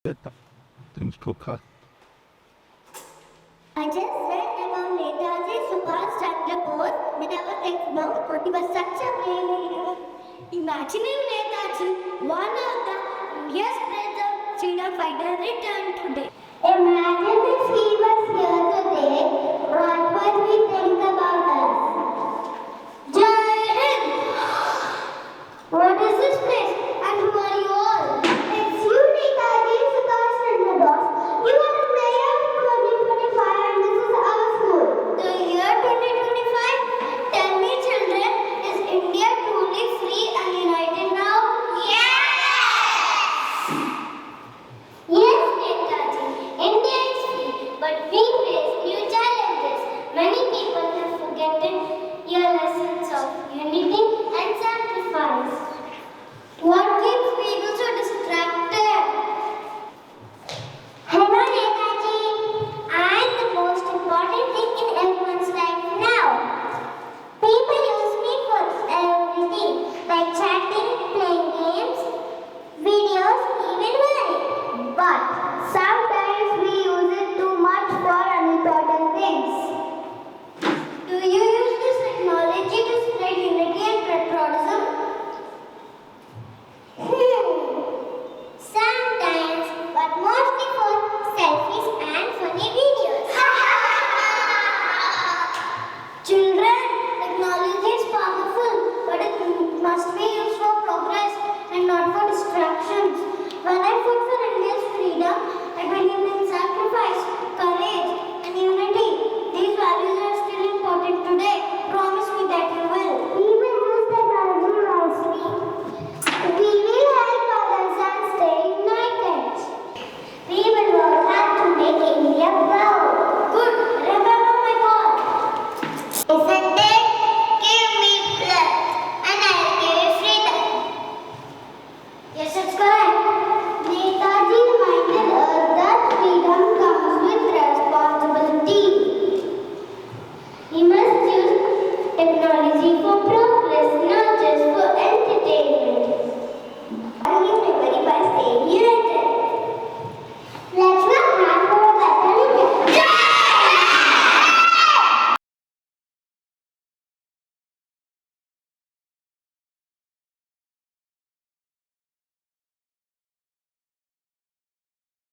things to occur. I just read about Netaji Subhas Chandra Bose. When I was like, no, he was such a brave. Imagine if Netaji, one of the India's greatest freedom fighters, returned today. Imagine if he was here today, what would he think about us? Jai Hind! What is this place? And who are you all? It's you, Netaji Subhas Chandra Bose. You are the mayor of 2025 and this is our school. The year 2025? Tell me, children, is India truly free and united now? Yes! Yes, Netaji. India is free, but we face new challenges. Many people have forgotten your lessons of unity and sacrifice. What keeps people so distracted? Hello, Netaji. I'm the most important thing in everyone's life now. People use me for everything, like chatting, playing games, videos, even learning. But sometimes we use it too much for unimportant things. Do you use this technology to spread unity and patriotism? Sometimes, but mostly for selfies and funny videos. Children, technology is powerful, but it must be used for progress and not for distractions. When I put